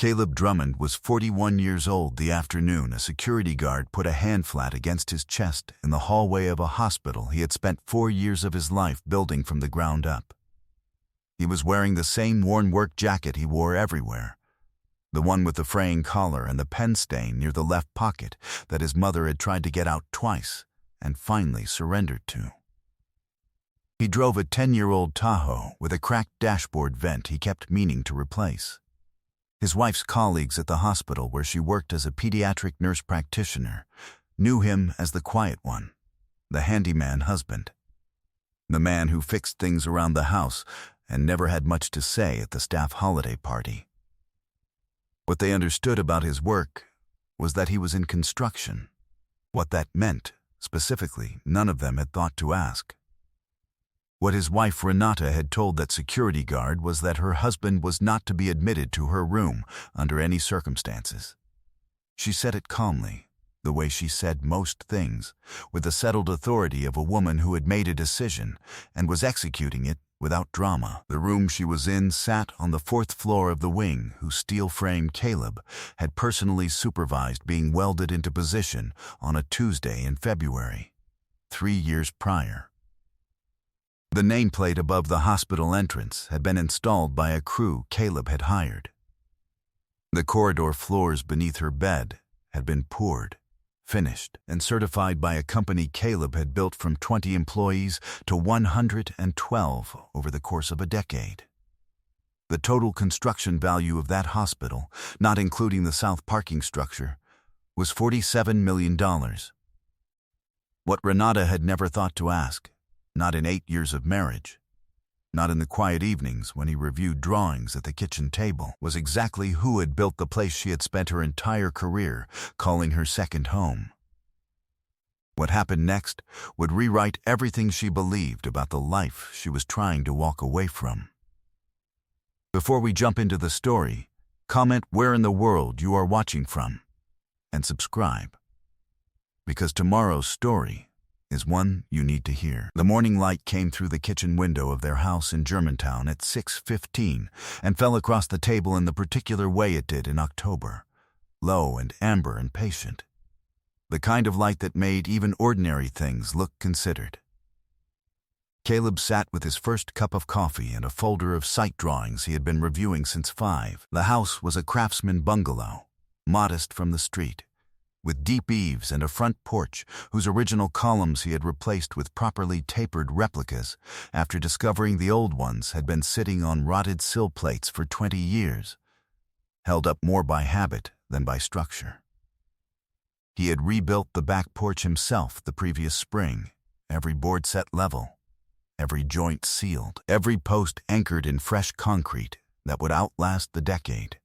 Caleb Drummond was 41 years old the afternoon a security guard put a hand flat against his chest in the hallway of a hospital he had spent 4 years of his life building from the ground up. He was wearing the same worn work jacket he wore everywhere, the one with the fraying collar and the pen stain near the left pocket that his mother had tried to get out twice and finally surrendered to. He drove a 10-year-old Tahoe with a cracked dashboard vent he kept meaning to replace. His wife's colleagues at the hospital where she worked as a pediatric nurse practitioner knew him as the quiet one, the handyman husband, the man who fixed things around the house and never had much to say at the staff holiday party. What they understood about his work was that he was in construction. What that meant, specifically, none of them had thought to ask. What his wife Renata had told that security guard was that her husband was not to be admitted to her room under any circumstances. She said it calmly, the way she said most things, with the settled authority of a woman who had made a decision and was executing it without drama. The room she was in sat on the 4th floor of the wing whose steel-framed Caleb had personally supervised being welded into position on a Tuesday in February, 3 years prior. The nameplate above the hospital entrance had been installed by a crew Caleb had hired. The corridor floors beneath her bed had been poured, finished, and certified by a company Caleb had built from 20 employees to 112 over the course of a decade. The total construction value of that hospital, not including the south parking structure, was $47 million. What Renata had never thought to ask, not in 8 years of marriage, not in the quiet evenings when he reviewed drawings at the kitchen table, was exactly who had built the place she had spent her entire career calling her second home. What happened next would rewrite everything she believed about the life she was trying to walk away from. Before we jump into the story, comment where in the world you are watching from, and subscribe, because tomorrow's story is one you need to hear. The morning light came through the kitchen window of their house in Germantown at 6:15 and fell across the table in the particular way it did in October, low and amber and patient, the kind of light that made even ordinary things look considered. Caleb sat with his first cup of coffee and a folder of site drawings he had been reviewing since 5. The house was a craftsman bungalow, modest from the street, with deep eaves and a front porch whose original columns he had replaced with properly tapered replicas after discovering the old ones had been sitting on rotted sill plates for 20 years, held up more by habit than by structure. He had rebuilt the back porch himself the previous spring, every board set level, every joint sealed, every post anchored in fresh concrete that would outlast the decade.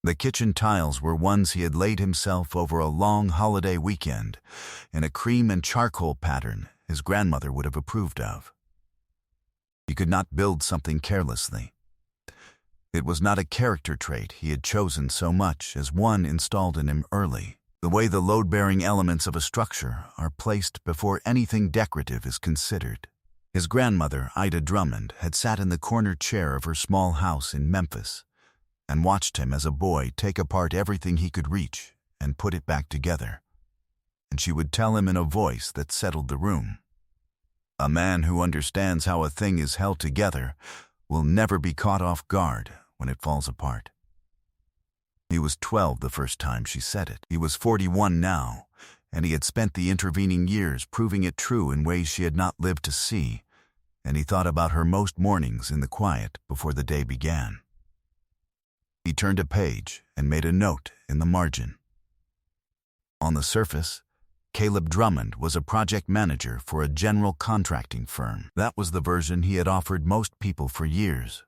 The kitchen tiles were ones he had laid himself over a long holiday weekend in a cream and charcoal pattern his grandmother would have approved of. He could not build something carelessly. It was not a character trait he had chosen so much as one installed in him early, the way the load-bearing elements of a structure are placed before anything decorative is considered. His grandmother, Ida Drummond, had sat in the corner chair of her small house in Memphis and watched him as a boy take apart everything he could reach and put it back together. And she would tell him in a voice that settled the room, "A man who understands how a thing is held together will never be caught off guard when it falls apart." He was 12 the first time she said it. He was 41 now, and he had spent the intervening years proving it true in ways she had not lived to see, and he thought about her most mornings in the quiet before the day began. He turned a page and made a note in the margin. On the surface, Caleb Drummond was a project manager for a general contracting firm. That was the version he had offered most people for years,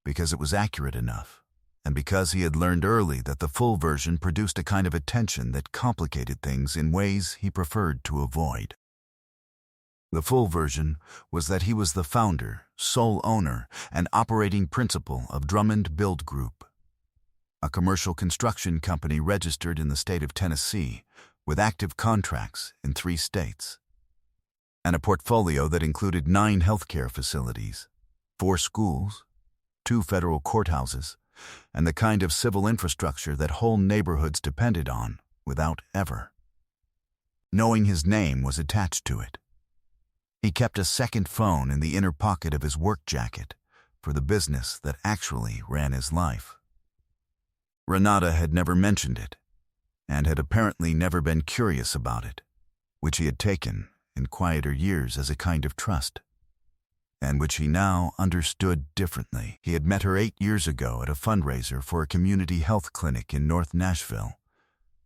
because it was accurate enough, and because he had learned early that the full version produced a kind of attention that complicated things in ways he preferred to avoid. The full version was that he was the founder, sole owner, and operating principal of Drummond Build Group, a commercial construction company registered in the state of Tennessee with active contracts in 3 states, and a portfolio that included 9 healthcare facilities, 4 schools, 2 federal courthouses, and the kind of civil infrastructure that whole neighborhoods depended on without ever knowing his name was attached to it. He kept a second phone in the inner pocket of his work jacket for the business that actually ran his life. Renata had never mentioned it, and had apparently never been curious about it, which he had taken in quieter years as a kind of trust, and which he now understood differently. He had met her 8 years ago at a fundraiser for a community health clinic in North Nashville,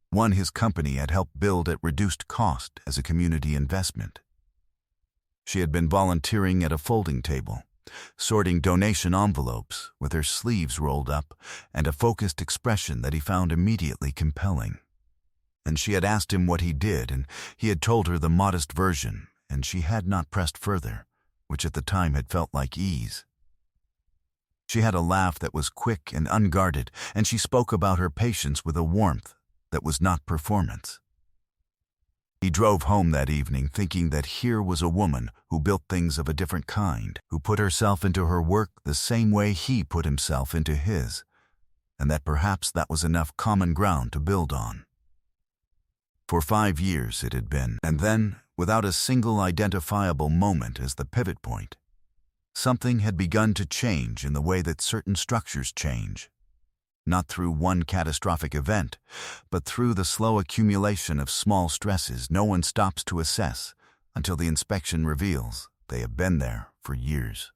one his company had helped build at reduced cost as a community investment. She had been volunteering at a folding table, sorting donation envelopes with her sleeves rolled up and a focused expression that he found immediately compelling. And she had asked him what he did, and he had told her the modest version, and she had not pressed further, which at the time had felt like ease. She had a laugh that was quick and unguarded, and she spoke about her patients with a warmth that was not performance. He drove home that evening thinking that here was a woman who built things of a different kind, who put herself into her work the same way he put himself into his, and that perhaps that was enough common ground to build on. For 5 years it had been, and then, without a single identifiable moment as the pivot point, something had begun to change in the way that certain structures change. Not through one catastrophic event, but through the slow accumulation of small stresses no one stops to assess until the inspection reveals they have been there for years.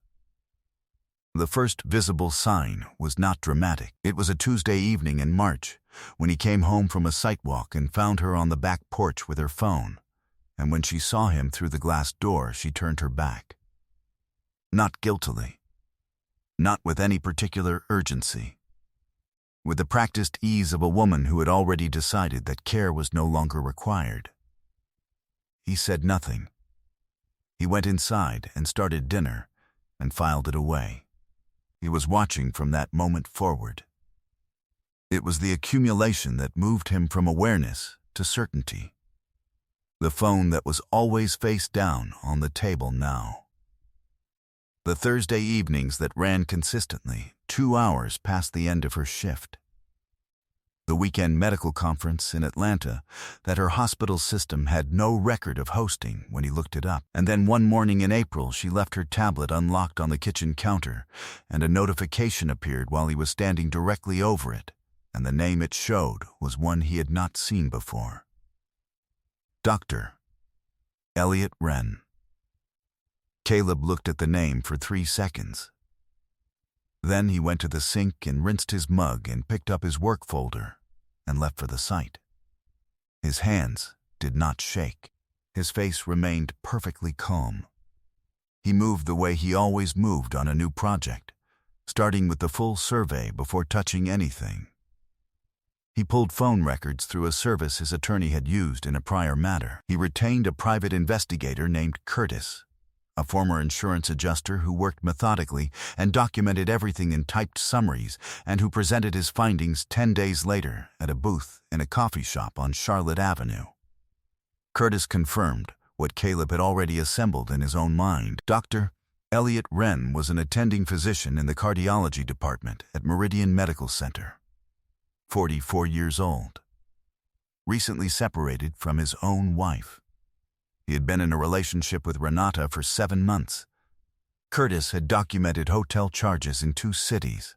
The first visible sign was not dramatic. It was a Tuesday evening in March, when he came home from a site walk and found her on the back porch with her phone, and when she saw him through the glass door, she turned her back. Not guiltily, not with any particular urgency. With the practiced ease of a woman who had already decided that care was no longer required. He said nothing. He went inside and started dinner and filed it away. He was watching from that moment forward. It was the accumulation that moved him from awareness to certainty. The phone that was always face down on the table now. The Thursday evenings that ran consistently, 2 hours past the end of her shift. The weekend medical conference in Atlanta that her hospital system had no record of hosting when he looked it up. And then one morning in April, she left her tablet unlocked on the kitchen counter, and a notification appeared while he was standing directly over it, and the name it showed was one he had not seen before. Dr. Elliot Wren. Caleb looked at the name for 3 seconds. Then he went to the sink and rinsed his mug and picked up his work folder and left for the site. His hands did not shake. His face remained perfectly calm. He moved the way he always moved on a new project, starting with the full survey before touching anything. He pulled phone records through a service his attorney had used in a prior matter. He retained a private investigator named Curtis, a former insurance adjuster who worked methodically and documented everything in typed summaries and who presented his findings 10 days later at a booth in a coffee shop on Charlotte Avenue. Curtis confirmed what Caleb had already assembled in his own mind. Dr. Elliot Wren was an attending physician in the cardiology department at Meridian Medical Center, 44 years old, recently separated from his own wife. He had been in a relationship with Renata for 7 months. Curtis had documented hotel charges in 2 cities,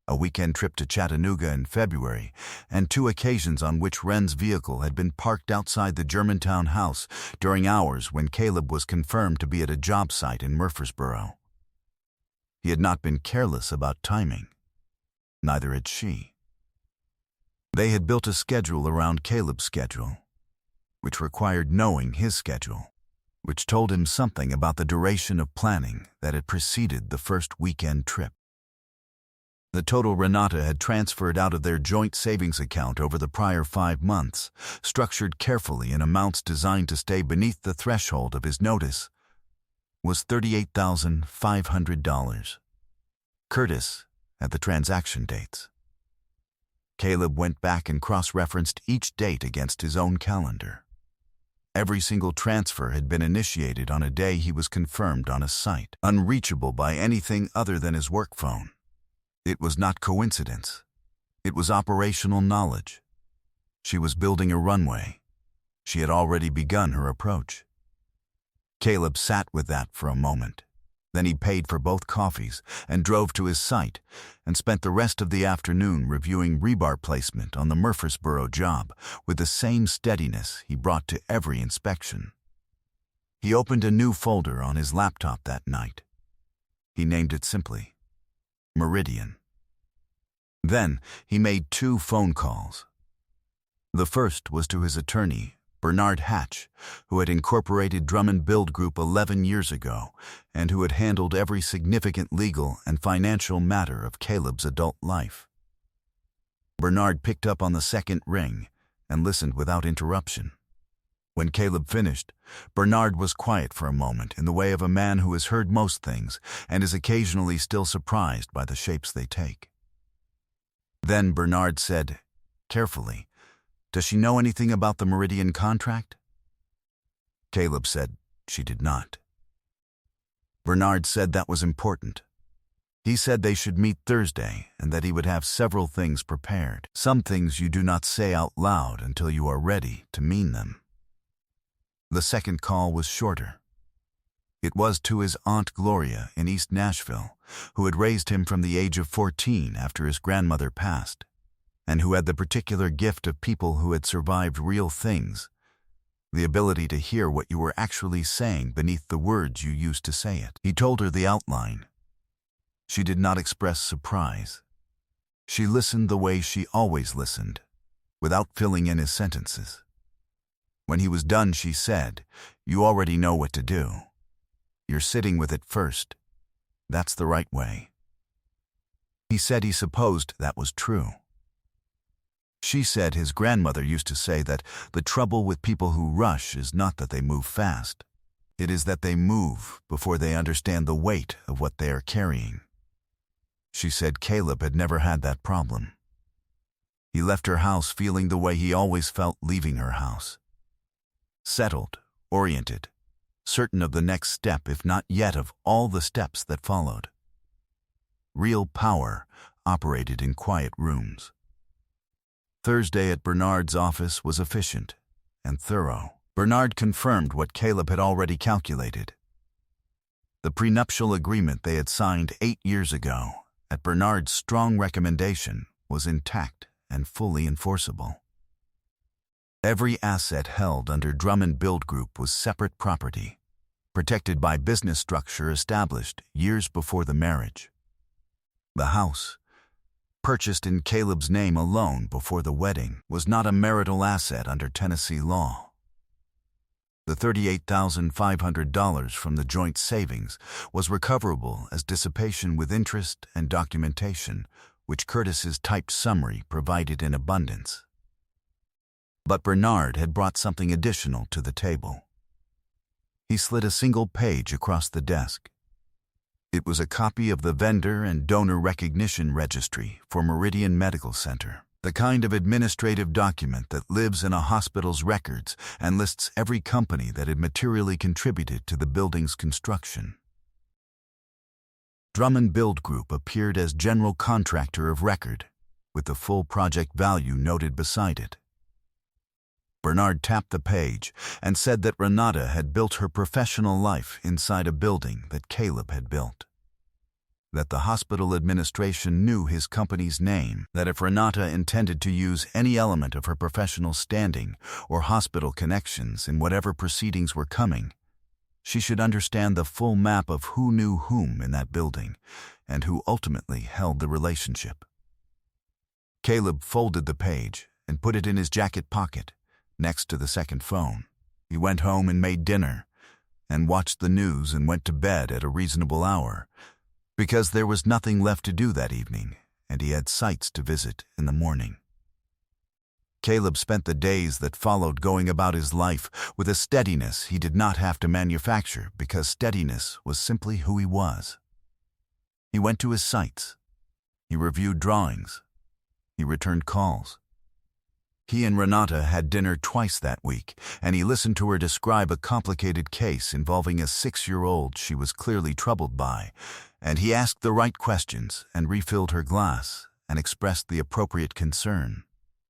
a weekend trip to Chattanooga in February, and 2 occasions on which Wren's vehicle had been parked outside the Germantown house during hours when Caleb was confirmed to be at a job site in Murfreesboro. He had not been careless about timing. Neither had she. They had built a schedule around Caleb's schedule, which required knowing his schedule, which told him something about the duration of planning that had preceded the first weekend trip. The total Renata had transferred out of their joint savings account over the prior 5 months, structured carefully in amounts designed to stay beneath the threshold of his notice, was $38,500. Curtis had the transaction dates. Caleb went back and cross-referenced each date against his own calendar. Every single transfer had been initiated on a day he was confirmed on a site, unreachable by anything other than his work phone. It was not coincidence. It was operational knowledge. She was building a runway. She had already begun her approach. Caleb sat with that for a moment. Then he paid for both coffees and drove to his site and spent the rest of the afternoon reviewing rebar placement on the Murfreesboro job with the same steadiness he brought to every inspection. He opened a new folder on his laptop that night. He named it simply Meridian. Then he made 2 phone calls. The first was to his attorney, Bernard Hatch, who had incorporated Drummond Build Group 11 years ago and who had handled every significant legal and financial matter of Caleb's adult life. Bernard picked up on the second ring and listened without interruption. When Caleb finished, Bernard was quiet for a moment in the way of a man who has heard most things and is occasionally still surprised by the shapes they take. Then Bernard said, carefully, "Does she know anything about the Meridian contract?" Caleb said she did not. Bernard said that was important. He said they should meet Thursday and that he would have several things prepared. Some things you do not say out loud until you are ready to mean them. The second call was shorter. It was to his Aunt Gloria in East Nashville, who had raised him from the age of 14 after his grandmother passed, and who had the particular gift of people who had survived real things, the ability to hear what you were actually saying beneath the words you used to say it. He told her the outline. She did not express surprise. She listened the way she always listened, without filling in his sentences. When he was done, she said, "You already know what to do. You're sitting with it first. That's the right way." He said he supposed that was true. She said his grandmother used to say that the trouble with people who rush is not that they move fast. It is that they move before they understand the weight of what they are carrying. She said Caleb had never had that problem. He left her house feeling the way he always felt leaving her house. Settled, oriented, certain of the next step, if not yet of all the steps that followed. Real power operated in quiet rooms. Thursday at Bernard's office was efficient and thorough. Bernard confirmed what Caleb had already calculated. The prenuptial agreement they had signed 8 years ago, at Bernard's strong recommendation, was intact and fully enforceable. Every asset held under Drummond Build Group was separate property, protected by business structure established years before the marriage. The house, purchased in Caleb's name alone before the wedding, was not a marital asset under Tennessee law. The $38,500 from the joint savings was recoverable as dissipation with interest and documentation, which Curtis's typed summary provided in abundance. But Bernard had brought something additional to the table. He slid a single page across the desk. It was a copy of the Vendor and Donor Recognition Registry for Meridian Medical Center, the kind of administrative document that lives in a hospital's records and lists every company that had materially contributed to the building's construction. Drummond Build Group appeared as general contractor of record, with the full project value noted beside it. Bernard tapped the page and said that Renata had built her professional life inside a building that Caleb had built. That the hospital administration knew his company's name, that if Renata intended to use any element of her professional standing or hospital connections in whatever proceedings were coming, she should understand the full map of who knew whom in that building and who ultimately held the relationship. Caleb folded the page and put it in his jacket pocket, next to the second phone. He went home and made dinner, and watched the news and went to bed at a reasonable hour, because there was nothing left to do that evening, and he had sites to visit in the morning. Caleb spent the days that followed going about his life with a steadiness he did not have to manufacture, because steadiness was simply who he was. He went to his sites. He reviewed drawings. He returned calls. He and Renata had dinner twice that week, and he listened to her describe a complicated case involving a 6-year-old she was clearly troubled by, and he asked the right questions and refilled her glass and expressed the appropriate concern,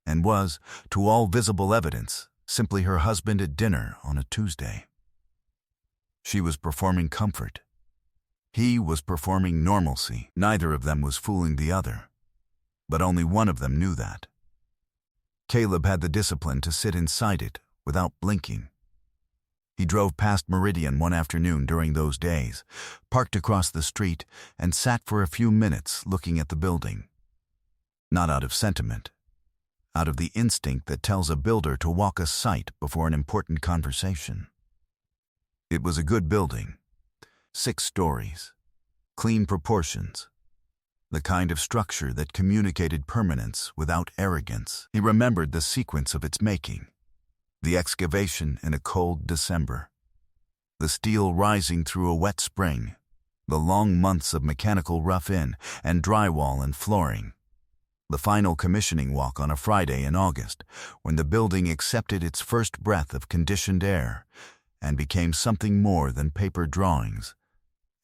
and was, to all visible evidence, simply her husband at dinner on a Tuesday. She was performing comfort. He was performing normalcy. Neither of them was fooling the other, but only one of them knew that. Caleb had the discipline to sit inside it without blinking. He drove past Meridian one afternoon during those days, parked across the street, and sat for a few minutes looking at the building. Not out of sentiment, out of the instinct that tells a builder to walk a site before an important conversation. It was a good building, 6 stories, clean proportions, the kind of structure that communicated permanence without arrogance. He remembered the sequence of its making, the excavation in a cold December, the steel rising through a wet spring, the long months of mechanical rough-in and drywall and flooring, the final commissioning walk on a Friday in August, when the building accepted its first breath of conditioned air and became something more than paper drawings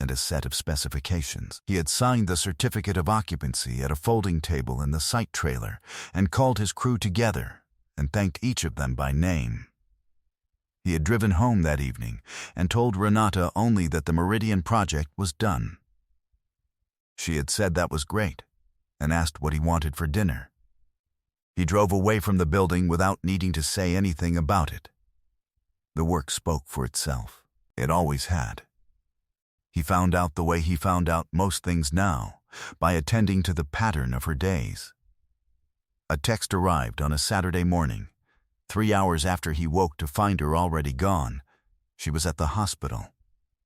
and a set of specifications. He had signed the certificate of occupancy at a folding table in the site trailer and called his crew together and thanked each of them by name. He had driven home that evening and told Renata only that the Meridian project was done. She had said that was great and asked what he wanted for dinner. He drove away from the building without needing to say anything about it. The work spoke for itself. It always had. He found out the way he found out most things now, by attending to the pattern of her days. A text arrived on a Saturday morning, 3 hours after he woke to find her already gone. She was at the hospital.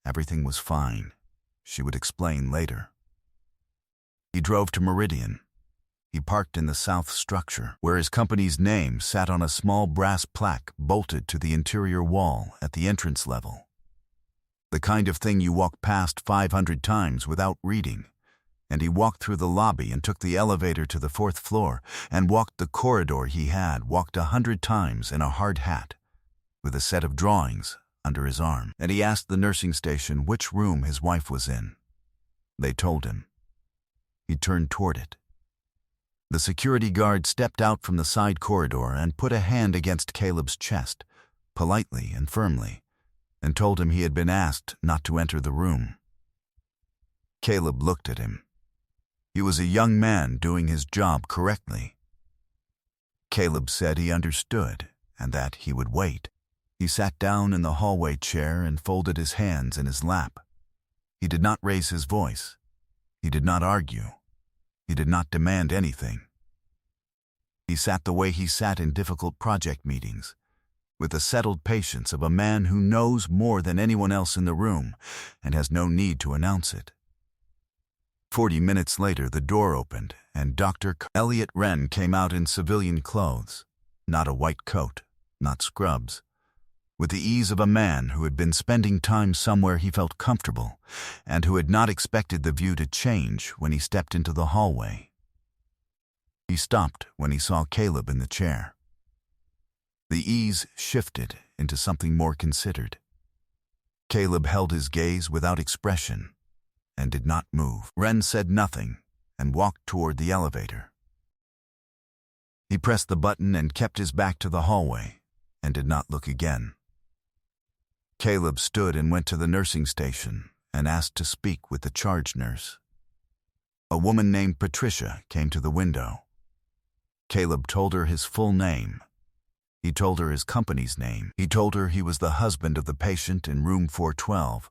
Everything was fine. She would explain later. He drove to Meridian. He parked in the south structure, where his company's name sat on a small brass plaque bolted to the interior wall at the entrance level. The kind of thing you walk past 500 times without reading. And he walked through the lobby and took the elevator to the 4th floor and walked the corridor he had walked 100 times in a hard hat, with a set of drawings under his arm. And he asked the nursing station which room his wife was in. They told him. He turned toward it. The security guard stepped out from the side corridor and put a hand against Caleb's chest, politely and firmly, and told him he had been asked not to enter the room. Caleb looked at him. He was a young man doing his job correctly. Caleb said he understood and that he would wait. He sat down in the hallway chair and folded his hands in his lap. He did not raise his voice. He did not argue. He did not demand anything. He sat the way he sat in difficult project meetings, with the settled patience of a man who knows more than anyone else in the room and has no need to announce it. 40 minutes later, the door opened, and Dr. Elliot Wren came out in civilian clothes, not a white coat, not scrubs, with the ease of a man who had been spending time somewhere he felt comfortable and who had not expected the view to change when he stepped into the hallway. He stopped when he saw Caleb in the chair. The ease shifted into something more considered. Caleb held his gaze without expression and did not move. Wren said nothing and walked toward the elevator. He pressed the button and kept his back to the hallway and did not look again. Caleb stood and went to the nursing station and asked to speak with the charge nurse. A woman named Patricia came to the window. Caleb told her his full name. He told her his company's name. He told her he was the husband of the patient in room 412,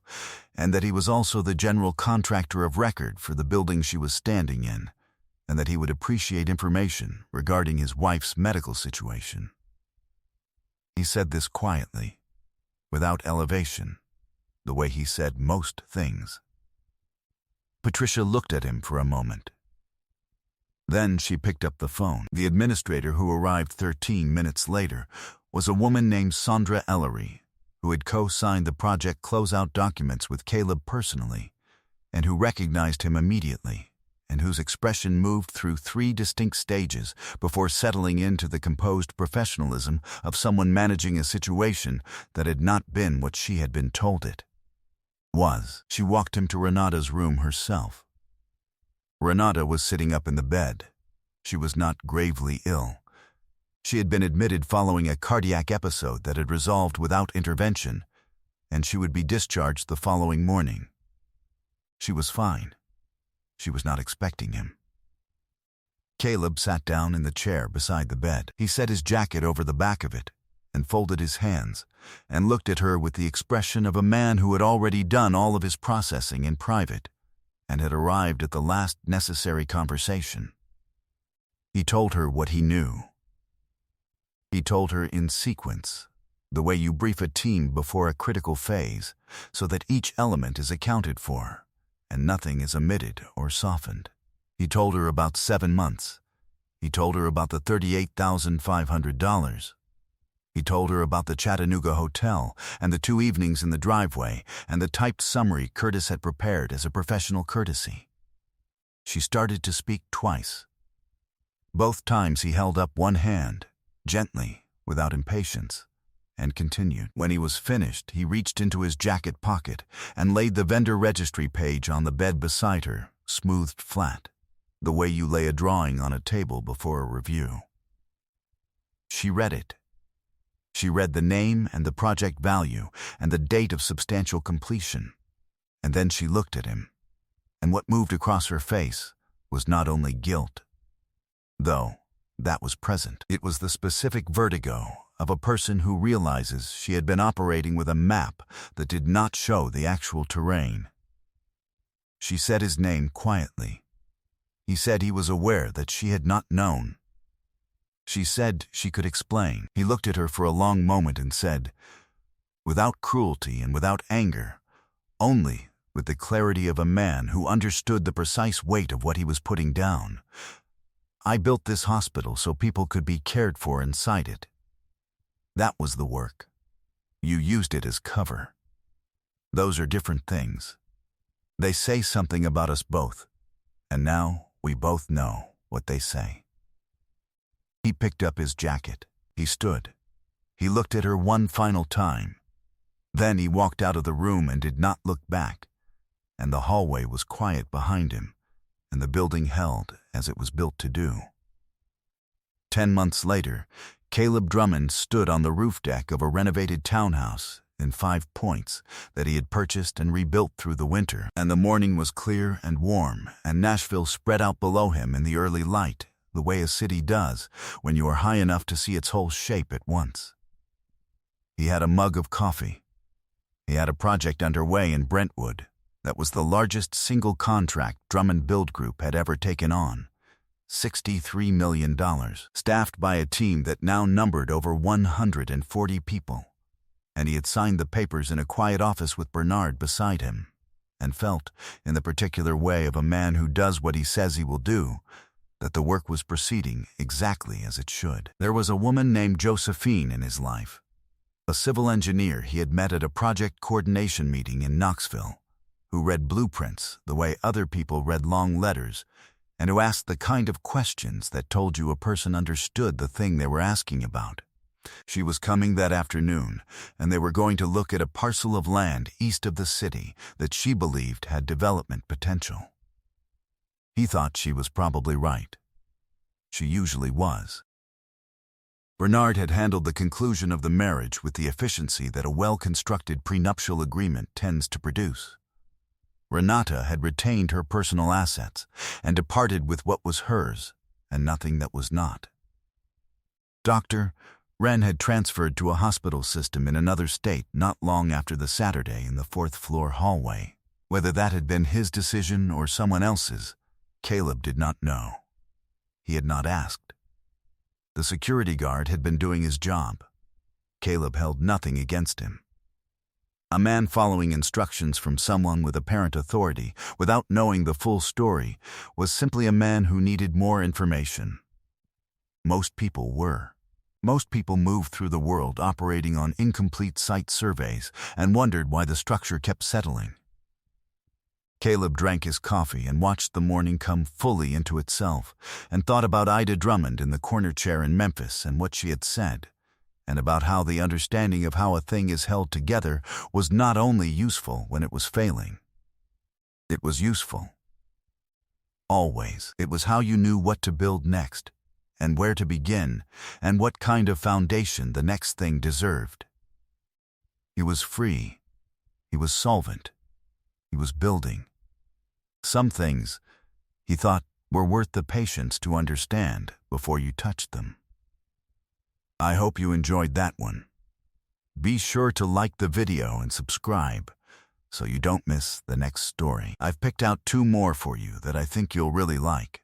and that he was also the general contractor of record for the building she was standing in, and that he would appreciate information regarding his wife's medical situation. He said this quietly, without elevation, the way he said most things. Patricia looked at him for a moment. Then she picked up the phone. The administrator, who arrived 13 minutes later, was a woman named Sandra Ellery, who had co-signed the project closeout documents with Caleb personally, and who recognized him immediately and whose expression moved through 3 distinct stages before settling into the composed professionalism of someone managing a situation that had not been what she had been told it was. She walked him to Renata's room herself. Renata was sitting up in the bed. She was not gravely ill. She had been admitted following a cardiac episode that had resolved without intervention, and she would be discharged the following morning. She was fine. She was not expecting him. Caleb sat down in the chair beside the bed. He set his jacket over the back of it and folded his hands and looked at her with the expression of a man who had already done all of his processing in private and had arrived at the last necessary conversation. He told her what he knew. He told her in sequence, the way you brief a team before a critical phase so that each element is accounted for and nothing is omitted or softened. He told her about 7 months. He told her about the $38,500. He told her about the Chattanooga hotel and the 2 evenings in the driveway and the typed summary Curtis had prepared as a professional courtesy. She started to speak twice. Both times he held up one hand, gently, without impatience, and continued. When he was finished, he reached into his jacket pocket and laid the vendor registry page on the bed beside her, smoothed flat, the way you lay a drawing on a table before a review. She read it. She read the name and the project value and the date of substantial completion, and then she looked at him, and what moved across her face was not only guilt, though that was present. It was the specific vertigo of a person who realizes she had been operating with a map that did not show the actual terrain. She said his name quietly. He said he was aware that she had not known. She said she could explain. He looked at her for a long moment and said, without cruelty and without anger, only with the clarity of a man who understood the precise weight of what he was putting down, I built this hospital so people could be cared for inside it. That was the work. You used it as cover. Those are different things. They say something about us both, and now we both know what they say. He picked up his jacket. He stood. He looked at her one final time. Then he walked out of the room and did not look back, and the hallway was quiet behind him, and the building held as it was built to do. 10 months later, Caleb Drummond stood on the roof deck of a renovated townhouse in 5 Points that he had purchased and rebuilt through the winter, and the morning was clear and warm, and Nashville spread out below him in the early light, the way a city does when you are high enough to see its whole shape at once. He had a mug of coffee. He had a project underway in Brentwood that was the largest single contract Drummond Build Group had ever taken on, $63 million, staffed by a team that now numbered over 140 people. And he had signed the papers in a quiet office with Bernard beside him, and felt, in the particular way of a man who does what he says he will do, that the work was proceeding exactly as it should. There was a woman named Josephine in his life, a civil engineer he had met at a project coordination meeting in Knoxville, who read blueprints the way other people read long letters, and who asked the kind of questions that told you a person understood the thing they were asking about. She was coming that afternoon, and they were going to look at a parcel of land east of the city that she believed had development potential. He thought she was probably right. She usually was. Bernard had handled the conclusion of the marriage with the efficiency that a well-constructed prenuptial agreement tends to produce. Renata had retained her personal assets and departed with what was hers and nothing that was not. Wren had transferred to a hospital system in another state not long after the Saturday in the 4th-floor hallway. Whether that had been his decision or someone else's, Caleb did not know. He had not asked. The security guard had been doing his job. Caleb held nothing against him. A man following instructions from someone with apparent authority without knowing the full story was simply a man who needed more information. Most people were. Most people moved through the world operating on incomplete site surveys and wondered why the structure kept settling. Caleb drank his coffee and watched the morning come fully into itself, and thought about Ida Drummond in the corner chair in Memphis and what she had said, and about how the understanding of how a thing is held together was not only useful when it was failing. It was useful. Always. It was how you knew what to build next, and where to begin, and what kind of foundation the next thing deserved. He was free. He was solvent. He was building. Some things, he thought, were worth the patience to understand before you touched them. I hope you enjoyed that one. Be sure to like the video and subscribe so you don't miss the next story. I've picked out 2 more for you that I think you'll really like.